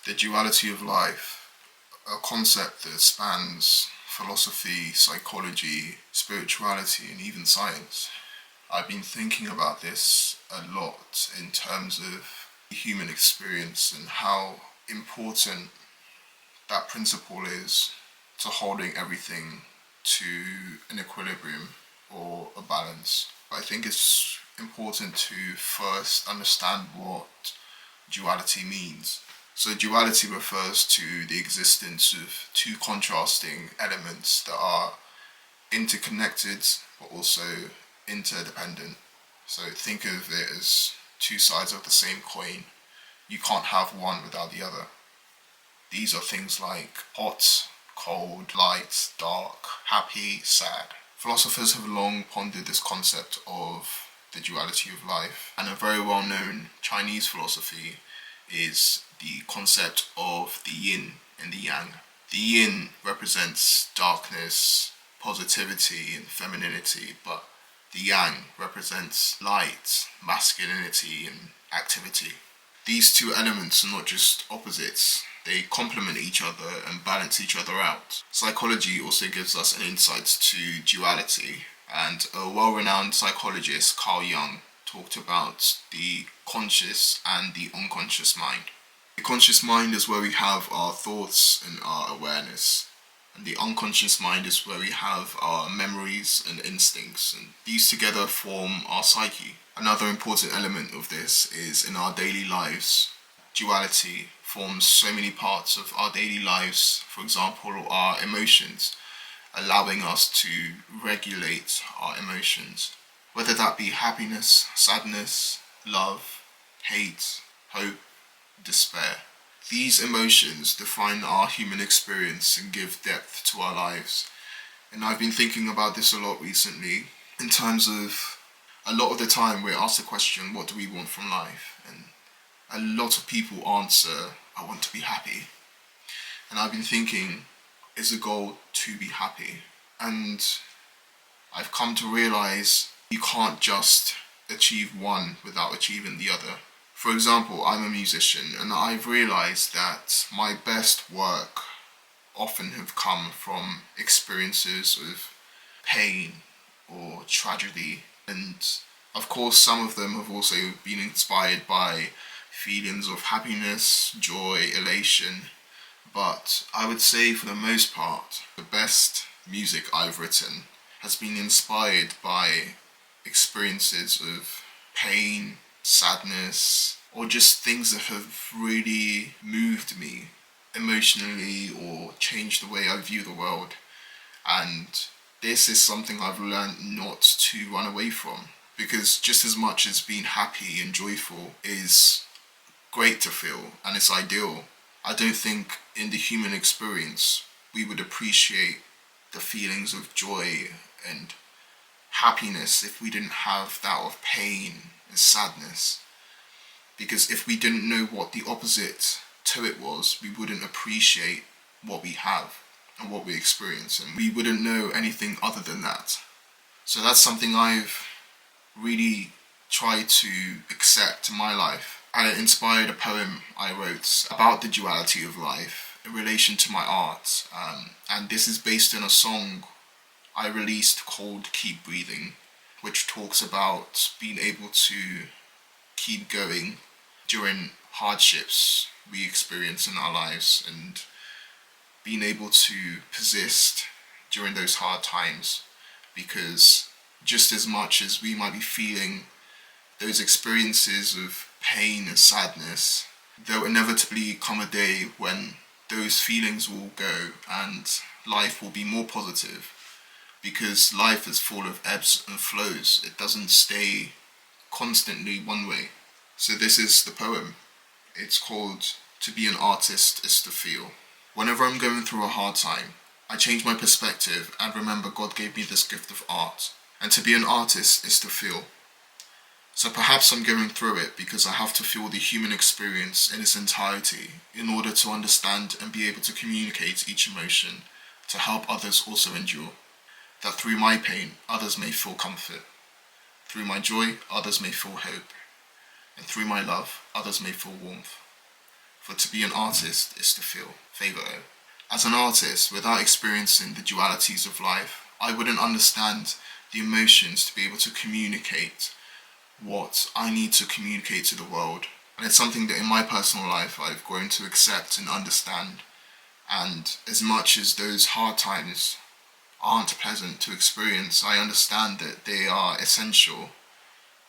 The duality of life, a concept that spans philosophy, psychology, spirituality, and even science. I've been thinking about this a lot in terms of the human experience and how important that principle is to holding everything to an equilibrium or a balance. I think it's important to first understand what duality means. So duality refers to the existence of two contrasting elements that are interconnected but also interdependent. So think of it as two sides of the same coin. You can't have one without the other. These are things like hot, cold, light, dark, happy, sad. Philosophers have long pondered this concept of the duality of life, and a very well-known Chinese philosophy is the concept of the Yin and the Yang. The Yin represents darkness, positivity, and femininity, but the Yang represents light, masculinity, and activity. These two elements are not just opposites, they complement each other and balance each other out. Psychology also gives us an insight to duality, and a well-renowned psychologist, Carl Jung, talked about the conscious and the unconscious mind. The conscious mind is where we have our thoughts and our awareness, and the unconscious mind is where we have our memories and instincts, and these together form our psyche. Another important element of this is in our daily lives. Duality forms so many parts of our daily lives, for example, our emotions, allowing us to regulate our emotions, whether that be happiness, sadness, love, hate, hope, despair. These emotions define our human experience and give depth to our lives. And I've been thinking about this a lot recently, in terms of a lot of the time we're asked the question, what do we want from life? And a lot of people answer, I want to be happy. And I've been thinking, is the goal to be happy? And I've come to realize you can't just achieve one without achieving the other. For example, I'm a musician, and I've realized that my best work often have come from experiences of pain or tragedy. And of course, some of them have also been inspired by feelings of happiness, joy, elation. But I would say for the most part, the best music I've written has been inspired by experiences of pain, sadness, or just things that have really moved me emotionally or changed the way I view the world. And this is something I've learned not to run away from, because just as much as being happy and joyful is great to feel and it's ideal, I don't think in the human experience we would appreciate the feelings of joy and happiness if we didn't have that of pain and sadness. Because if we didn't know what the opposite to it was, we wouldn't appreciate what we have and what we experience, and we wouldn't know anything other than that. So that's something I've really tried to accept in my life. And it inspired a poem I wrote about the duality of life in relation to my art. And this is based on a song I released called Keep Breathing, which talks about being able to keep going during hardships we experience in our lives, and being able to persist during those hard times, because just as much as we might be feeling those experiences of pain and sadness, there will inevitably come a day when those feelings will go and life will be more positive, because life is full of ebbs and flows. It doesn't stay constantly one way. So this is the poem. It's called To Be an Artist is to Feel. Whenever I'm going through a hard time, I change my perspective and remember God gave me this gift of art. And to be an artist is to feel. So perhaps I'm going through it because I have to feel the human experience in its entirety in order to understand and be able to communicate each emotion to help others also endure. That through my pain, others may feel comfort. Through my joy, others may feel hope. And through my love, others may feel warmth. For to be an artist is to feel. Favour. As an artist, without experiencing the dualities of life, I wouldn't understand the emotions to be able to communicate what I need to communicate to the world. And it's something that in my personal life I've grown to accept and understand. And as much as those hard times aren't pleasant to experience, I understand that they are essential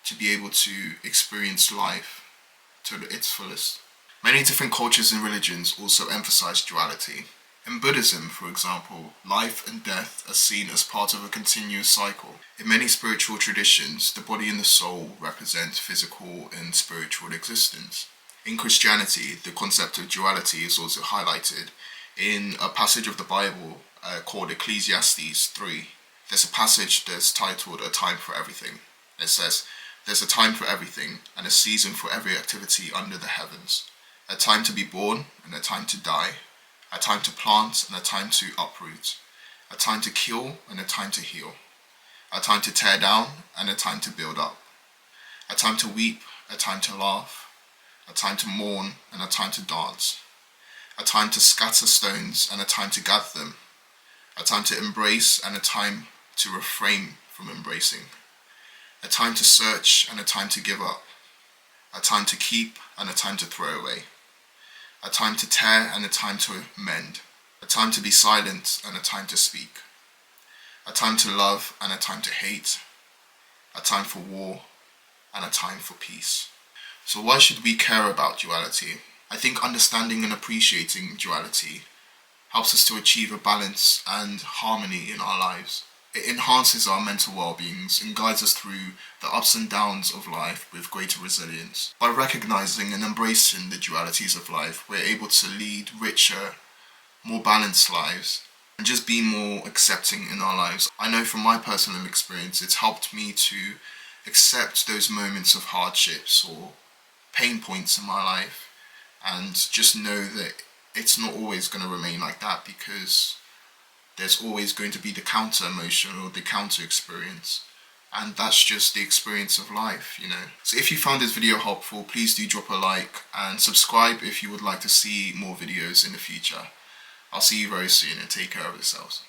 to be able to experience life to its fullest. Many different cultures and religions also emphasize duality. In Buddhism, for example, life and death are seen as part of a continuous cycle. In many spiritual traditions, the body and the soul represent physical and spiritual existence. In Christianity, the concept of duality is also highlighted in a passage of the Bible called Ecclesiastes 3. There's a passage that's titled A Time for Everything. It says, "There's a time for everything and a season for every activity under the heavens. A time to be born and a time to die. A time to plant and a time to uproot. A time to kill and a time to heal. A time to tear down and a time to build up. A time to weep, a time to laugh. A time to mourn and a time to dance. A time to scatter stones and a time to gather them. A time to embrace and a time to refrain from embracing. A time to search and a time to give up. A time to keep and a time to throw away. A time to tear and a time to mend. A time to be silent and a time to speak. A time to love and a time to hate. A time for war and a time for peace." So why should we care about duality? I think understanding and appreciating duality helps us to achieve a balance and harmony in our lives. It enhances our mental well-beings and guides us through the ups and downs of life with greater resilience. By recognizing and embracing the dualities of life, we're able to lead richer, more balanced lives and just be more accepting in our lives. I know from my personal experience, it's helped me to accept those moments of hardships or pain points in my life and just know that it's not always going to remain like that, because there's always going to be the counter emotion or the counter experience. And that's just the experience of life, you know. So if you found this video helpful, please do drop a like and subscribe if you would like to see more videos in the future. I'll see you very soon and take care of yourselves.